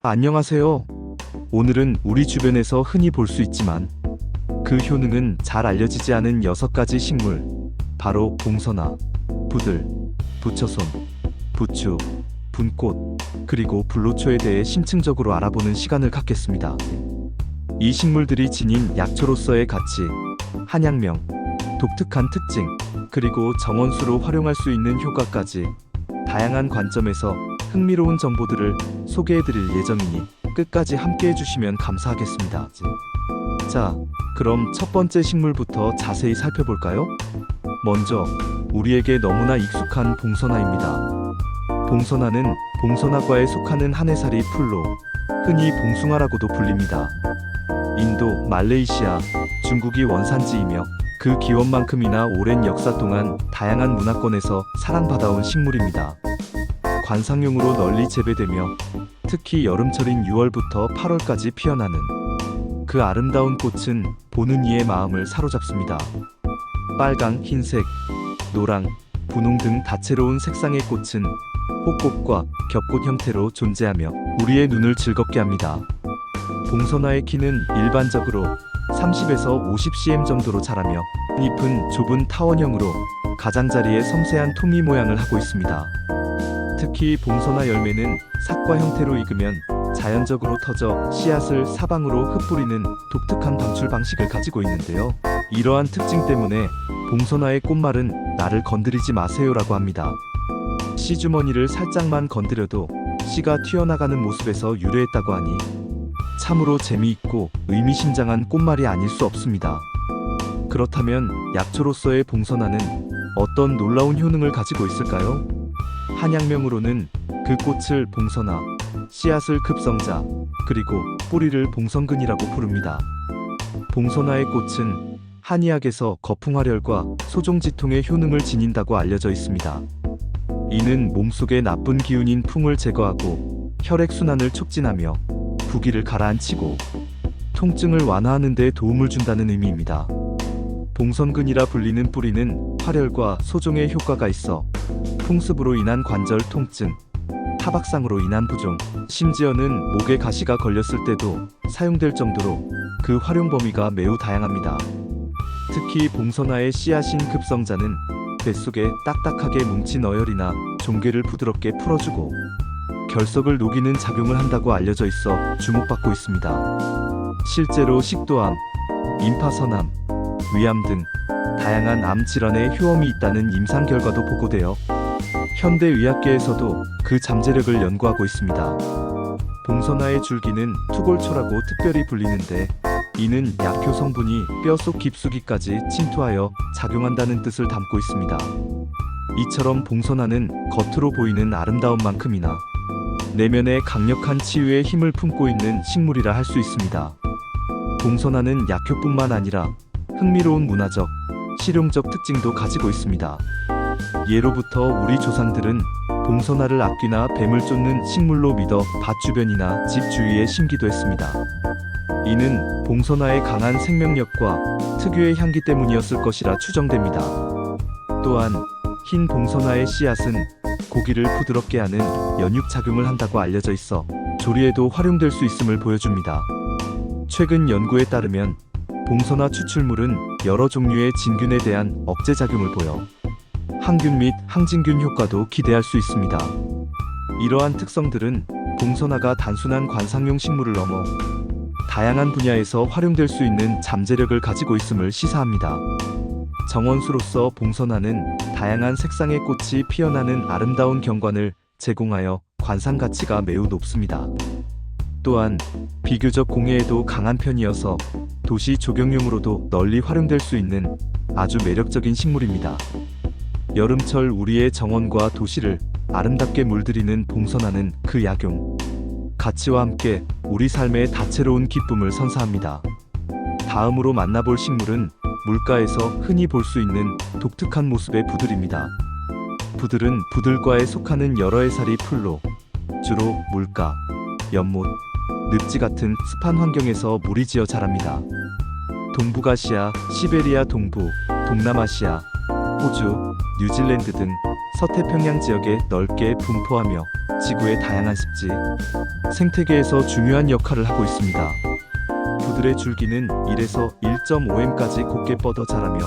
안녕하세요. 오늘은 우리 주변에서 흔히 볼 수 있지만 그 효능은 잘 알려지지 않은 6가지 식물, 바로 봉선화, 부들, 부처손, 부추, 분꽃, 그리고 불로초에 대해 심층적으로 알아보는 시간을 갖겠습니다. 이 식물들이 지닌 약초로서의 가치, 한약명, 독특한 특징, 그리고 정원수로 활용할 수 있는 효과까지 다양한 관점에서 흥미로운 정보들을 소개해드릴 예정이니 끝까지 함께 해주시면 감사하겠습니다. 자, 그럼 첫 번째 식물부터 자세히 살펴볼까요? 먼저 우리에게 너무나 익숙한 봉선화입니다. 봉선화는 봉선화과에 속하는 한 해살이 풀로 흔히 봉숭아라고도 불립니다. 인도, 말레이시아, 중국이 원산지이며 그 기원만큼이나 오랜 역사 동안 다양한 문화권에서 사랑받아온 식물입니다. 관상용으로 널리 재배되며 특히 여름철인 6월부터 8월까지 피어나는 그 아름다운 꽃은 보는 이의 마음을 사로잡습니다. 빨강, 흰색, 노랑, 분홍 등 다채로운 색상의 꽃은 호꽃과 겹꽃 형태로 존재하며 우리의 눈을 즐겁게 합니다. 봉선화의 키는 일반적으로 30에서 50cm 정도로 자라며 잎은 좁은 타원형으로 가장자리에 섬세한 토미 모양을 하고 있습니다. 특히 봉선화 열매는 삭과 형태로 익으면 자연적으로 터져 씨앗을 사방으로 흩뿌리는 독특한 방출 방식을 가지고 있는데요. 이러한 특징 때문에 봉선화의 꽃말은 나를 건드리지 마세요라고 합니다. 씨주머니를 살짝만 건드려도 씨가 튀어나가는 모습에서 유래했다고 하니 참으로 재미있고 의미심장한 꽃말이 아닐 수 없습니다. 그렇다면 약초로서의 봉선화는 어떤 놀라운 효능을 가지고 있을까요? 한약명으로는 그 꽃을 봉선화, 씨앗을 급성자, 그리고 뿌리를 봉선근이라고 부릅니다. 봉선화의 꽃은 한의학에서 거풍활혈과 소종지통의 효능을 지닌다고 알려져 있습니다. 이는 몸속의 나쁜 기운인 풍을 제거하고 혈액순환을 촉진하며 부기를 가라앉히고 통증을 완화하는 데 도움을 준다는 의미입니다. 봉선근이라 불리는 뿌리는 활혈과 소종의 효과가 있어 풍습으로 인한 관절 통증, 타박상으로 인한 부종, 심지어는 목에 가시가 걸렸을 때도 사용될 정도로 그 활용 범위가 매우 다양합니다. 특히 봉선화의 씨앗인 급성자는 뱃속에 딱딱하게 뭉친 어혈이나 종괴를 부드럽게 풀어주고 결석을 녹이는 작용을 한다고 알려져 있어 주목받고 있습니다. 실제로 식도암, 임파선암, 위암 등 다양한 암 질환에 효험이 있다는 임상 결과도 보고되어 현대 의학계에서도 그 잠재력을 연구하고 있습니다. 봉선화의 줄기는 투골초라고 특별히 불리는데 이는 약효 성분이 뼈속 깊숙이까지 침투하여 작용한다는 뜻을 담고 있습니다. 이처럼 봉선화는 겉으로 보이는 아름다운 만큼이나 내면에 강력한 치유의 힘을 품고 있는 식물이라 할 수 있습니다. 봉선화는 약효뿐만 아니라 흥미로운 문화적, 실용적 특징도 가지고 있습니다. 예로부터 우리 조상들은 봉선화를 악귀나 뱀을 쫓는 식물로 믿어 밭 주변이나 집 주위에 심기도 했습니다. 이는 봉선화의 강한 생명력과 특유의 향기 때문이었을 것이라 추정됩니다. 또한 흰 봉선화의 씨앗은 고기를 부드럽게 하는 연육작용을 한다고 알려져 있어 조리에도 활용될 수 있음을 보여줍니다. 최근 연구에 따르면 봉선화 추출물은 여러 종류의 진균에 대한 억제작용을 보여 항균 및 항진균 효과도 기대할 수 있습니다. 이러한 특성들은 봉선화가 단순한 관상용 식물을 넘어 다양한 분야에서 활용될 수 있는 잠재력을 가지고 있음을 시사합니다. 정원수로서 봉선화는 다양한 색상의 꽃이 피어나는 아름다운 경관을 제공하여 관상 가치가 매우 높습니다. 또한 비교적 공해에도 강한 편이어서 도시 조경용으로도 널리 활용될 수 있는 아주 매력적인 식물입니다. 여름철 우리의 정원과 도시를 아름답게 물들이는 봉선화는 그 약용, 가치와 함께 우리 삶의 다채로운 기쁨을 선사합니다. 다음으로 만나볼 식물은 물가에서 흔히 볼 수 있는 독특한 모습의 부들입니다. 부들은 부들과에 속하는 여러 해살이 풀로 주로 물가, 연못, 늪지 같은 습한 환경에서 무리지어 자랍니다. 동북아시아, 시베리아 동부, 동남아시아, 호주, 뉴질랜드 등 서태평양 지역에 넓게 분포하며 지구의 다양한 습지, 생태계에서 중요한 역할을 하고 있습니다. 부들의 줄기는 1에서 1.5m까지 곱게 뻗어 자라며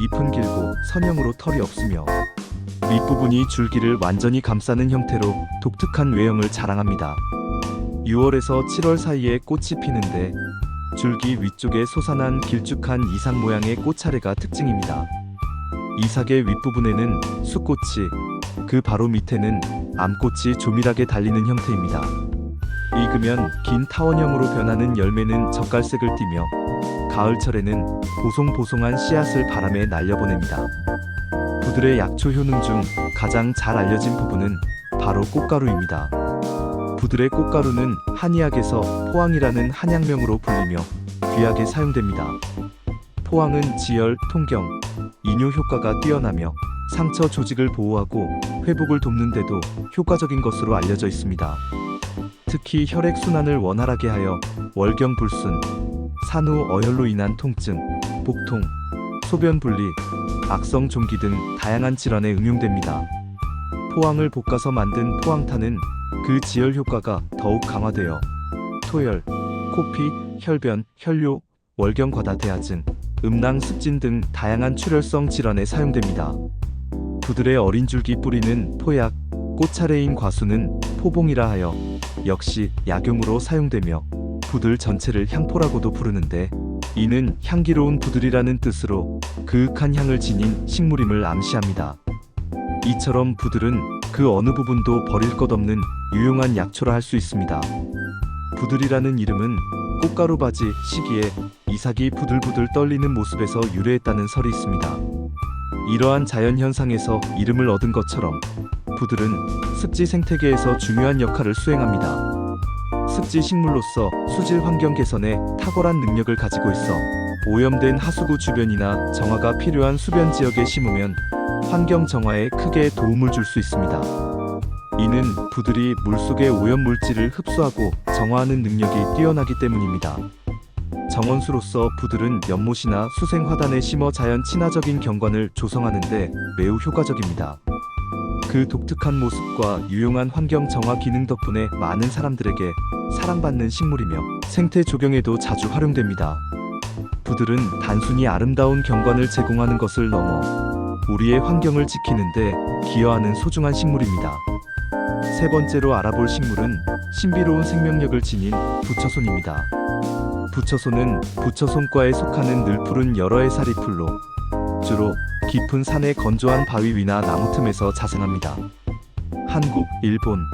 잎은 길고 선형으로 털이 없으며 윗부분이 줄기를 완전히 감싸는 형태로 독특한 외형을 자랑합니다. 6월에서 7월 사이에 꽃이 피는데 줄기 위쪽에 솟아난 길쭉한 이삭 모양의 꽃차례가 특징입니다. 이삭의 윗부분에는 숫꽃이, 그 바로 밑에는 암꽃이 조밀하게 달리는 형태입니다. 익으면 긴 타원형으로 변하는 열매는 젓갈색을 띠며 가을철에는 보송보송한 씨앗을 바람에 날려보냅니다. 부들의 약초 효능 중 가장 잘 알려진 부분은 바로 꽃가루입니다. 부들의 꽃가루는 한의학에서 포항이라는 한약명으로 불리며 귀하게 사용됩니다. 포항은 지혈, 통경, 이뇨 효과가 뛰어나며 상처 조직을 보호하고 회복을 돕는 데도 효과적인 것으로 알려져 있습니다. 특히 혈액순환을 원활하게 하여 월경불순, 산후 어혈로 인한 통증, 복통, 소변분리, 악성 종기 등 다양한 질환에 응용됩니다. 포항을 볶아서 만든 포항탄은 그 지혈 효과가 더욱 강화되어 토열, 코피, 혈변, 혈뇨, 월경과다 대하증, 음낭 습진 등 다양한 출혈성 질환에 사용됩니다. 부들의 어린 줄기 뿌리는 포약, 꽃차례인 과수는 포봉이라 하여 역시 약용으로 사용되며 부들 전체를 향포라고도 부르는데 이는 향기로운 부들이라는 뜻으로 그윽한 향을 지닌 식물임을 암시합니다. 이처럼 부들은 그 어느 부분도 버릴 것 없는 유용한 약초라 할 수 있습니다. 부들이라는 이름은 꽃가루바지 시기에 이삭이 부들부들 떨리는 모습에서 유래했다는 설이 있습니다. 이러한 자연현상에서 이름을 얻은 것처럼 부들은 습지 생태계에서 중요한 역할을 수행합니다. 습지 식물로서 수질 환경 개선에 탁월한 능력을 가지고 있어 오염된 하수구 주변이나 정화가 필요한 수변 지역에 심으면 환경 정화에 크게 도움을 줄 수 있습니다. 이는 부들이 물속의 오염물질을 흡수하고 정화하는 능력이 뛰어나기 때문입니다. 정원수로서 부들은 연못이나 수생화단에 심어 자연 친화적인 경관을 조성하는 데 매우 효과적입니다. 그 독특한 모습과 유용한 환경 정화 기능 덕분에 많은 사람들에게 사랑받는 식물이며 생태 조경에도 자주 활용됩니다. 부들은 단순히 아름다운 경관을 제공하는 것을 넘어 우리의 환경을 지키는 데 기여하는 소중한 식물입니다. 세 번째로 알아볼 식물은 신비로운 생명력을 지닌 부처손입니다. 부처손은 부처손과에 속하는 늘푸른 여러 해살이 풀로 주로 깊은 산의 건조한 바위 위나 나무 틈에서 자생합니다. 한국, 일본,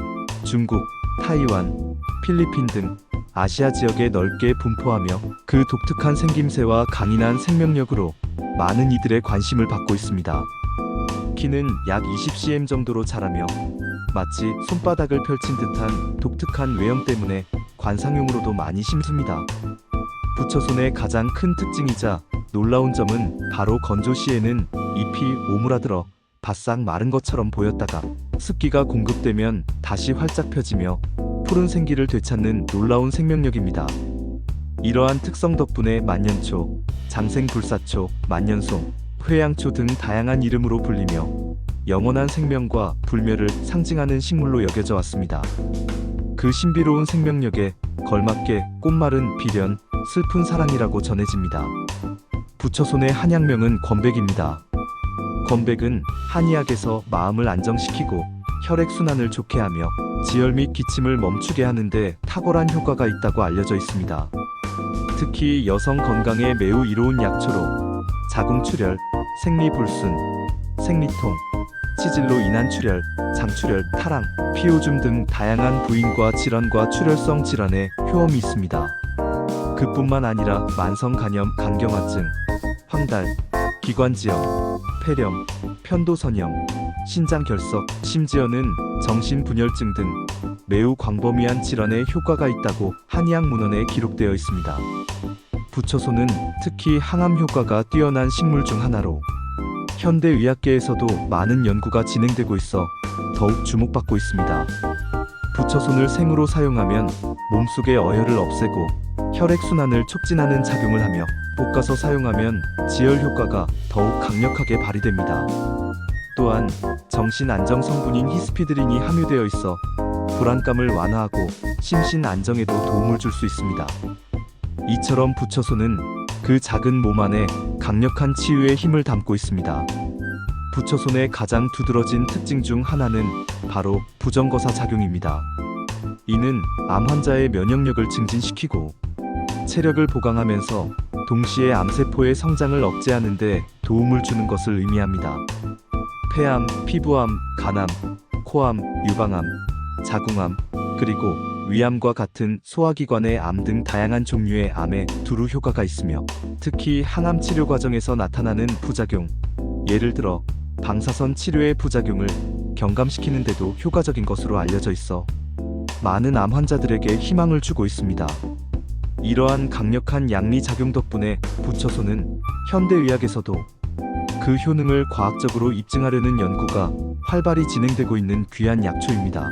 중국, 타이완, 필리핀 등 아시아 지역에 넓게 분포하며 그 독특한 생김새와 강인한 생명력으로 많은 이들의 관심을 받고 있습니다. 키는 약 20cm 정도로 자라며 마치 손바닥을 펼친 듯한 독특한 외형 때문에 관상용으로도 많이 심습니다. 부처손의 가장 큰 특징이자 놀라운 점은 바로 건조 시에는 잎이 오므라들어 바싹 마른 것처럼 보였다가 습기가 공급되면 다시 활짝 펴지며 푸른 생기를 되찾는 놀라운 생명력입니다. 이러한 특성 덕분에 만년초, 장생불사초, 만년송, 회양초 등 다양한 이름으로 불리며 영원한 생명과 불멸을 상징하는 식물로 여겨져 왔습니다. 그 신비로운 생명력에 걸맞게 꽃말은 비련, 슬픈 사랑이라고 전해집니다. 부처손의 한약명은 권백입니다. 권백은 한의학에서 마음을 안정시키고 혈액순환을 좋게 하며 지혈 및 기침을 멈추게 하는데 탁월한 효과가 있다고 알려져 있습니다. 특히 여성 건강에 매우 이로운 약초로 자궁출혈, 생리불순, 생리통, 치질로 인한 출혈, 장출혈, 타랑, 피오줌 등 다양한 부인과 질환과 출혈성 질환에 효험이 있습니다. 그뿐만 아니라 만성간염, 간경화증, 황달, 기관지염, 폐렴, 편도선염, 신장결석, 심지어는 정신분열증 등 매우 광범위한 질환에 효과가 있다고 한의학 문헌에 기록되어 있습니다. 부처손은 특히 항암 효과가 뛰어난 식물 중 하나로 현대의학계에서도 많은 연구가 진행되고 있어 더욱 주목받고 있습니다. 부처손을 생으로 사용하면 몸속의 어혈을 없애고 혈액순환을 촉진하는 작용을 하며 볶아서 사용하면 지혈 효과가 더욱 강력하게 발휘됩니다. 또한 정신 안정 성분인 히스피드린이 함유되어 있어 불안감을 완화하고 심신 안정에도 도움을 줄 수 있습니다. 이처럼 부처소는 그 작은 몸 안에 강력한 치유의 힘을 담고 있습니다. 부처손의 가장 두드러진 특징 중 하나는 바로 부정거사 작용입니다. 이는 암 환자의 면역력을 증진시키고 체력을 보강하면서 동시에 암세포의 성장을 억제하는 데 도움을 주는 것을 의미합니다. 폐암, 피부암, 간암, 코암, 유방암, 자궁암, 그리고 위암과 같은 소화기관의 암 등 다양한 종류의 암에 두루 효과가 있으며 특히 항암 치료 과정에서 나타나는 부작용, 예를 들어 방사선 치료의 부작용을 경감시키는 데도 효과적인 것으로 알려져 있어 많은 암 환자들에게 희망을 주고 있습니다. 이러한 강력한 양리 작용 덕분에 부처소는 현대의학에서도 그 효능을 과학적으로 입증하려는 연구가 활발히 진행되고 있는 귀한 약초입니다.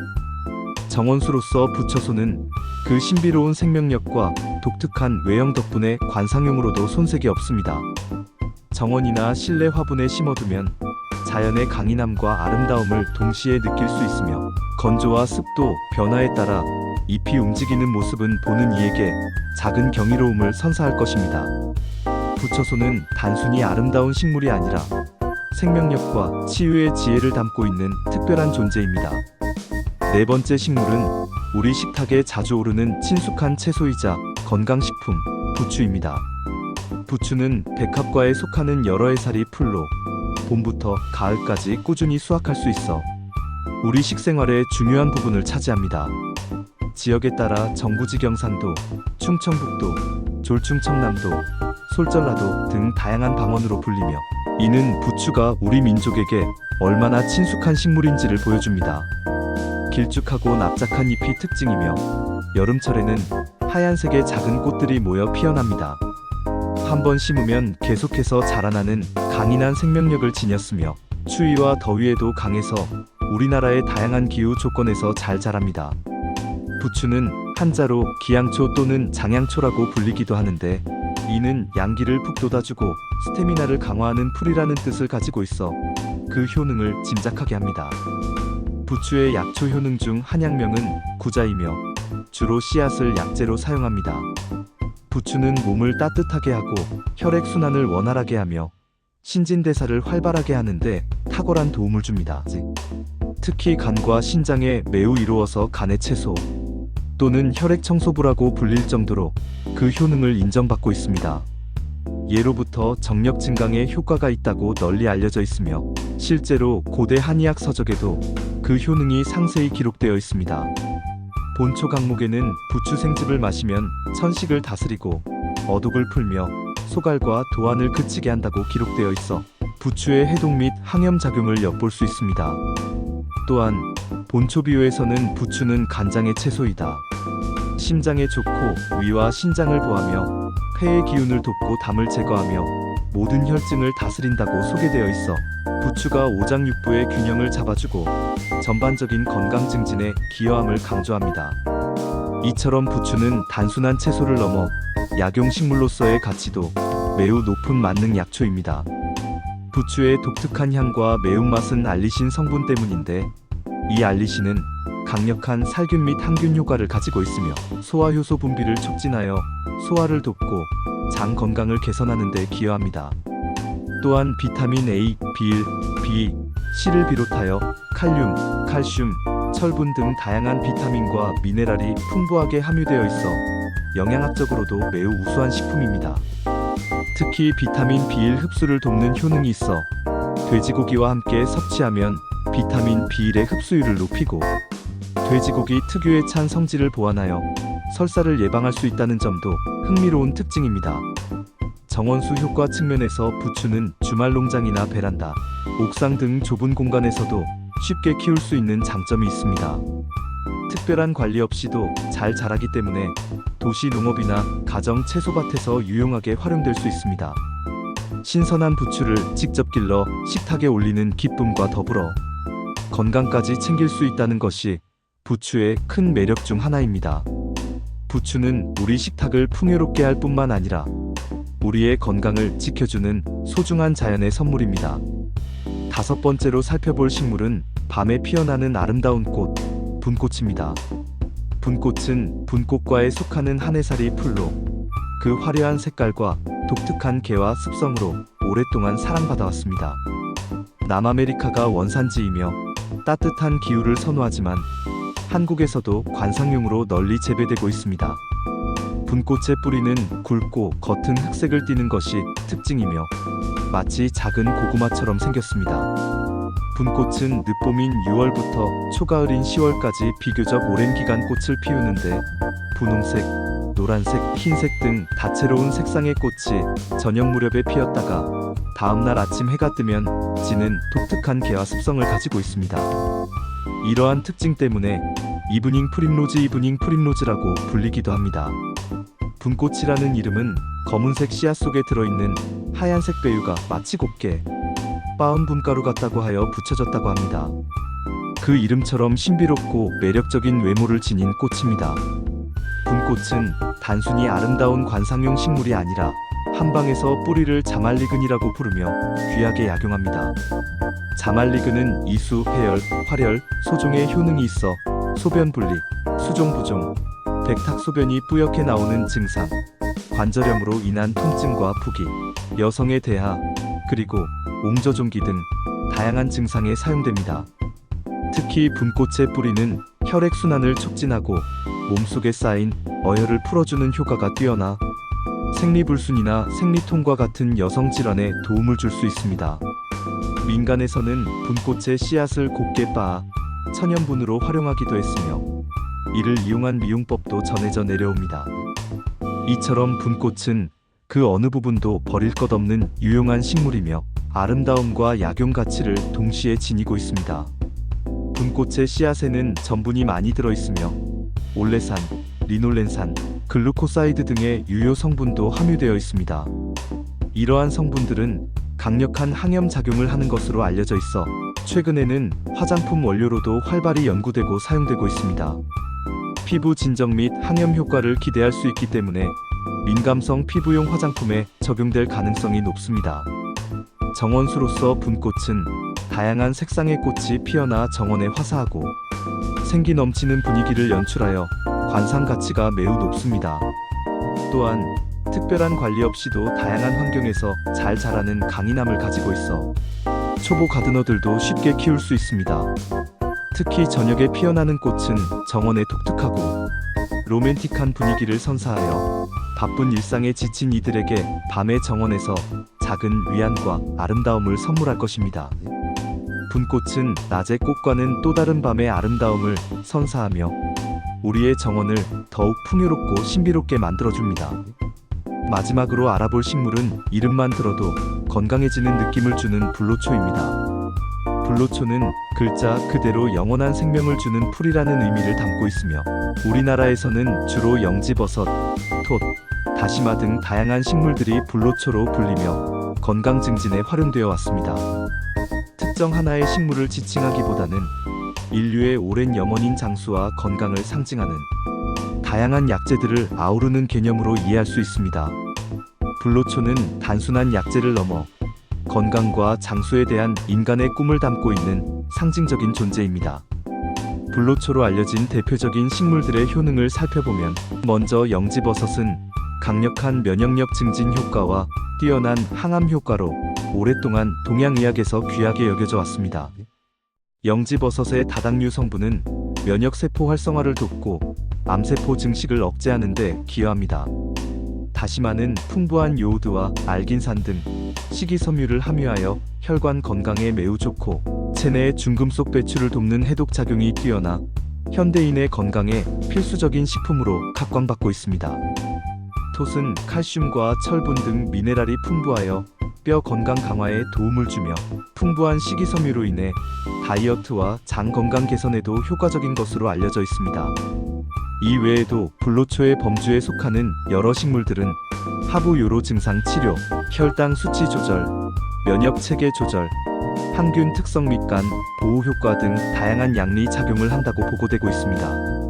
정원수로서 부처소는 그 신비로운 생명력과 독특한 외형 덕분에 관상용으로도 손색이 없습니다. 정원이나 실내 화분에 심어두면 자연의 강인함과 아름다움을 동시에 느낄 수 있으며 건조와 습도, 변화에 따라 잎이 움직이는 모습은 보는 이에게 작은 경이로움을 선사할 것입니다. 부처소는 단순히 아름다운 식물이 아니라 생명력과 치유의 지혜를 담고 있는 특별한 존재입니다. 네 번째 식물은 우리 식탁에 자주 오르는 친숙한 채소이자 건강식품, 부추입니다. 부추는 백합과에 속하는 여러 해살이 풀로 봄부터 가을까지 꾸준히 수확할 수 있어 우리 식생활의 중요한 부분을 차지합니다. 지역에 따라 정부지 경상도, 충청북도, 졸충청남도, 솔전라도 등 다양한 방언으로 불리며 이는 부추가 우리 민족에게 얼마나 친숙한 식물인지를 보여줍니다. 길쭉하고 납작한 잎이 특징이며 여름철에는 하얀색의 작은 꽃들이 모여 피어납니다. 한번 심으면 계속해서 자라나는 강인한 생명력을 지녔으며 추위와 더위에도 강해서 우리나라의 다양한 기후 조건에서 잘 자랍니다. 부추는 한자로 기양초 또는 장양초라고 불리기도 하는데 이는 양기를 푹 돋아주고 스태미나를 강화하는 풀이라는 뜻을 가지고 있어 그 효능을 짐작하게 합니다. 부추의 약초 효능 중 한약명은 구자이며 주로 씨앗을 약재로 사용합니다. 부추는 몸을 따뜻하게 하고 혈액순환을 원활하게 하며 신진대사를 활발하게 하는데 탁월한 도움을 줍니다. 특히 간과 신장에 매우 이로워서 간의 채소 또는 혈액 청소부라고 불릴 정도로 그 효능을 인정받고 있습니다. 예로부터 정력 증강에 효과가 있다고 널리 알려져 있으며 실제로 고대 한의학 서적에도 그 효능이 상세히 기록되어 있습니다. 본초 강목에는 부추 생즙을 마시면 천식을 다스리고 어독을 풀며 소갈과 도안을 그치게 한다고 기록되어 있어 부추의 해독 및 항염 작용을 엿볼 수 있습니다. 또한 본초비유에서는 부추는 간장의 채소이다. 심장에 좋고 위와 신장을 보하며 폐의 기운을 돕고 담을 제거하며 모든 혈증을 다스린다고 소개되어 있어 부추가 오장육부의 균형을 잡아주고 전반적인 건강 증진에 기여함을 강조합니다. 이처럼 부추는 단순한 채소를 넘어 약용 식물로서의 가치도 매우 높은 만능 약초입니다. 부추의 독특한 향과 매운맛은 알리신 성분 때문인데 이 알리신은 강력한 살균 및 항균 효과를 가지고 있으며 소화효소 분비를 촉진하여 소화를 돕고 장 건강을 개선하는 데 기여합니다. 또한 비타민 A, B1, B, C를 비롯하여 칼륨, 칼슘, 철분 등 다양한 비타민과 미네랄이 풍부하게 함유되어 있어 영양학적으로도 매우 우수한 식품입니다. 특히 비타민 B1 흡수를 돕는 효능이 있어 돼지고기와 함께 섭취하면 비타민 B1의 흡수율을 높이고 돼지고기 특유의 찬 성질을 보완하여 설사를 예방할 수 있다는 점도 흥미로운 특징입니다. 정원수 효과 측면에서 부추는 주말 농장이나 베란다, 옥상 등 좁은 공간에서도 쉽게 키울 수 있는 장점이 있습니다. 특별한 관리 없이도 잘 자라기 때문에 도시 농업이나 가정 채소밭에서 유용하게 활용될 수 있습니다. 신선한 부추를 직접 길러 식탁에 올리는 기쁨과 더불어 건강까지 챙길 수 있다는 것이 부추의 큰 매력 중 하나입니다. 부추는 우리 식탁을 풍요롭게 할 뿐만 아니라 우리의 건강을 지켜주는 소중한 자연의 선물입니다. 다섯 번째로 살펴볼 식물은 밤에 피어나는 아름다운 꽃, 분꽃입니다. 분꽃은 분꽃과에 속하는 한해살이 풀로 그 화려한 색깔과 독특한 개화 습성으로 오랫동안 사랑받아왔습니다. 남아메리카가 원산지이며 따뜻한 기후를 선호하지만 한국에서도 관상용으로 널리 재배되고 있습니다. 분꽃의 뿌리는 굵고 겉은 흑색을 띠는 것이 특징이며 마치 작은 고구마처럼 생겼습니다. 분꽃은 늦봄인 6월부터 초가을인 10월까지 비교적 오랜 기간 꽃을 피우는데 분홍색, 노란색, 흰색 등 다채로운 색상의 꽃이 저녁 무렵에 피었다가 다음날 아침 해가 뜨면 지는 독특한 개화 습성을 가지고 있습니다. 이러한 특징 때문에 이브닝 프림로즈라고 불리기도 합니다. 분꽃이라는 이름은 검은색 씨앗 속에 들어있는 하얀색 배유가 마치 곱게 빻은 분가루 같다고 하여 붙여졌다고 합니다. 그 이름처럼 신비롭고 매력적인 외모를 지닌 꽃입니다. 분꽃은 단순히 아름다운 관상용 식물이 아니라 한방에서 뿌리를 자말리근이라고 부르며 귀하게 약용합니다. 자말리근은 이수, 해열, 활혈, 소종의 효능이 있어 소변 분리, 수종 부종, 백탁소변이 뿌옇게 나오는 증상, 관절염으로 인한 통증과 부기, 여성의 대하, 그리고 옹저종기 등 다양한 증상에 사용됩니다. 특히 분꽃의 뿌리는 혈액순환을 촉진하고 몸속에 쌓인 어혈을 풀어주는 효과가 뛰어나 생리불순이나 생리통과 같은 여성 질환에 도움을 줄 수 있습니다. 민간에서는 분꽃의 씨앗을 곱게 빻아 천연분으로 활용하기도 했으며 이를 이용한 미용법도 전해져 내려옵니다. 이처럼 분꽃은 그 어느 부분도 버릴 것 없는 유용한 식물이며 아름다움과 약용 가치를 동시에 지니고 있습니다. 분꽃의 씨앗에는 전분이 많이 들어있으며 올레산, 리놀렌산, 글루코사이드 등의 유효 성분도 함유되어 있습니다. 이러한 성분들은 강력한 항염 작용을 하는 것으로 알려져 있어 최근에는 화장품 원료로도 활발히 연구되고 사용되고 있습니다. 피부 진정 및 항염 효과를 기대할 수 있기 때문에 민감성 피부용 화장품에 적용될 가능성이 높습니다. 정원수로서 분꽃은 다양한 색상의 꽃이 피어나 정원에 화사하고 생기 넘치는 분위기를 연출하여 관상 가치가 매우 높습니다. 또한 특별한 관리 없이도 다양한 환경에서 잘 자라는 강인함을 가지고 있어 초보 가드너들도 쉽게 키울 수 있습니다. 특히 저녁에 피어나는 꽃은 정원에 독특하고 로맨틱한 분위기를 선사하여 바쁜 일상에 지친 이들에게 밤의 정원에서 작은 위안과 아름다움을 선물할 것입니다. 분꽃은 낮의 꽃과는 또 다른 밤의 아름다움을 선사하며 우리의 정원을 더욱 풍요롭고 신비롭게 만들어줍니다. 마지막으로 알아볼 식물은 이름만 들어도 건강해지는 느낌을 주는 불로초입니다. 불로초는 글자 그대로 영원한 생명을 주는 풀이라는 의미를 담고 있으며 우리나라에서는 주로 영지버섯, 톳, 다시마 등 다양한 식물들이 불로초로 불리며 건강 증진에 활용되어 왔습니다. 특정 하나의 식물을 지칭하기보다는 인류의 오랜 염원인 장수와 건강을 상징하는 다양한 약재들을 아우르는 개념으로 이해할 수 있습니다. 불로초는 단순한 약재를 넘어 건강과 장수에 대한 인간의 꿈을 담고 있는 상징적인 존재입니다. 불로초로 알려진 대표적인 식물들의 효능을 살펴보면 먼저 영지버섯은 강력한 면역력 증진 효과와 뛰어난 항암 효과로 오랫동안 동양의학에서 귀하게 여겨져 왔습니다. 영지버섯의 다당류 성분은 면역세포 활성화를 돕고 암세포 증식을 억제하는 데 기여합니다. 다시마는 풍부한 요오드와 알긴산 등 식이섬유를 함유하여 혈관 건강에 매우 좋고 체내의 중금속 배출을 돕는 해독작용이 뛰어나 현대인의 건강에 필수적인 식품으로 각광받고 있습니다. 톳은 칼슘과 철분 등 미네랄이 풍부하여 뼈 건강 강화에 도움을 주며 풍부한 식이섬유로 인해 다이어트와 장 건강 개선에도 효과적인 것으로 알려져 있습니다. 이 외에도 불로초의 범주에 속하는 여러 식물들은 하부 요로 증상 치료, 혈당 수치 조절, 면역 체계 조절, 항균 특성 및 간 보호 효과 등 다양한 양리 작용을 한다고 보고되고 있습니다.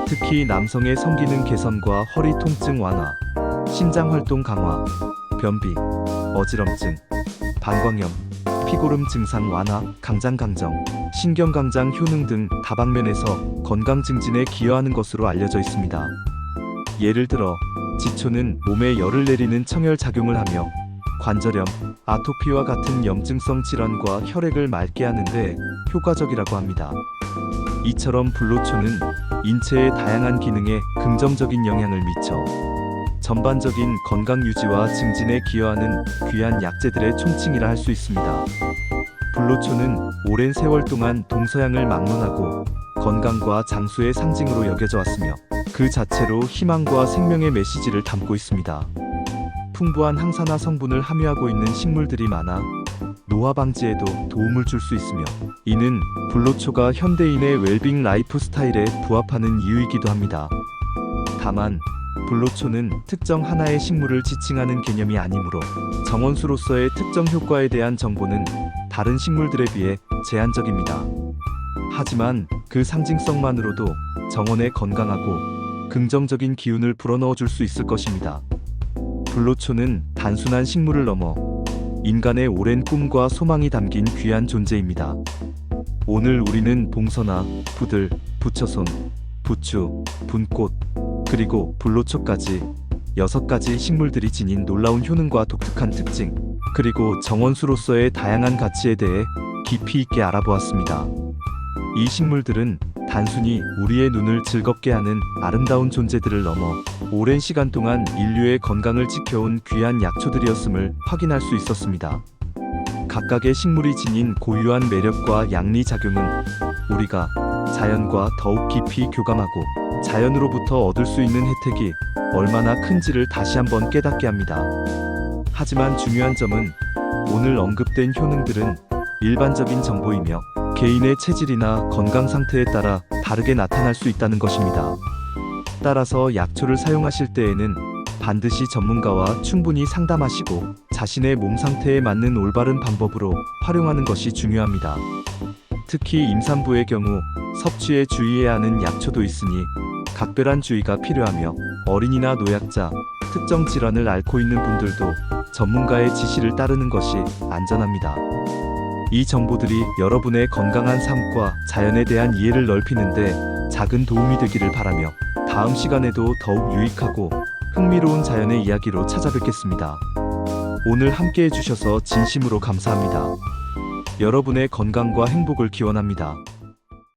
특히 남성의 성기능 개선과 허리 통증 완화, 심장 활동 강화, 변비, 어지럼증, 방광염, 피고름 증상 완화, 강장 강정, 신경 강장 효능 등 다방면에서 건강 증진에 기여하는 것으로 알려져 있습니다. 예를 들어 지초는 몸에 열을 내리는 청열 작용을 하며 관절염, 아토피와 같은 염증성 질환과 혈액을 맑게 하는데 효과적이라고 합니다. 이처럼 불로초는 인체의 다양한 기능에 긍정적인 영향을 미쳐 전반적인 건강 유지와 증진에 기여하는 귀한 약재들의 총칭이라 할 수 있습니다. 불로초는 오랜 세월 동안 동서양을 막론하고 건강과 장수의 상징으로 여겨져 왔으며 그 자체로 희망과 생명의 메시지를 담고 있습니다. 풍부한 항산화 성분을 함유하고 있는 식물들이 많아 노화 방지에도 도움을 줄 수 있으며 이는 불로초가 현대인의 웰빙 라이프 스타일에 부합하는 이유이기도 합니다. 다만 불로초는 특정 하나의 식물을 지칭하는 개념이 아니므로 정원수로서의 특정 효과에 대한 정보는 다른 식물들에 비해 제한적입니다. 하지만 그 상징성만으로도 정원에 건강하고 긍정적인 기운을 불어넣어 줄 수 있을 것입니다. 불로초는 단순한 식물을 넘어 인간의 오랜 꿈과 소망이 담긴 귀한 존재입니다. 오늘 우리는 봉선화, 부들, 부처손, 부추, 분꽃, 그리고 불로초까지 6가지 식물들이 지닌 놀라운 효능과 독특한 특징, 그리고 정원수로서의 다양한 가치에 대해 깊이 있게 알아보았습니다. 이 식물들은 단순히 우리의 눈을 즐겁게 하는 아름다운 존재들을 넘어 오랜 시간 동안 인류의 건강을 지켜온 귀한 약초들이었음을 확인할 수 있었습니다. 각각의 식물이 지닌 고유한 매력과 양리작용은 우리가 자연과 더욱 깊이 교감하고 자연으로부터 얻을 수 있는 혜택이 얼마나 큰지를 다시 한번 깨닫게 합니다. 하지만 중요한 점은 오늘 언급된 효능들은 일반적인 정보이며 개인의 체질이나 건강 상태에 따라 다르게 나타날 수 있다는 것입니다. 따라서 약초를 사용하실 때에는 반드시 전문가와 충분히 상담하시고 자신의 몸 상태에 맞는 올바른 방법으로 활용하는 것이 중요합니다. 특히 임산부의 경우 섭취에 주의해야 하는 약초도 있으니 각별한 주의가 필요하며 어린이나 노약자, 특정 질환을 앓고 있는 분들도 전문가의 지시를 따르는 것이 안전합니다. 이 정보들이 여러분의 건강한 삶과 자연에 대한 이해를 넓히는데 작은 도움이 되기를 바라며 다음 시간에도 더욱 유익하고 흥미로운 자연의 이야기로 찾아뵙겠습니다. 오늘 함께 해주셔서 진심으로 감사합니다. 여러분의 건강과 행복을 기원합니다.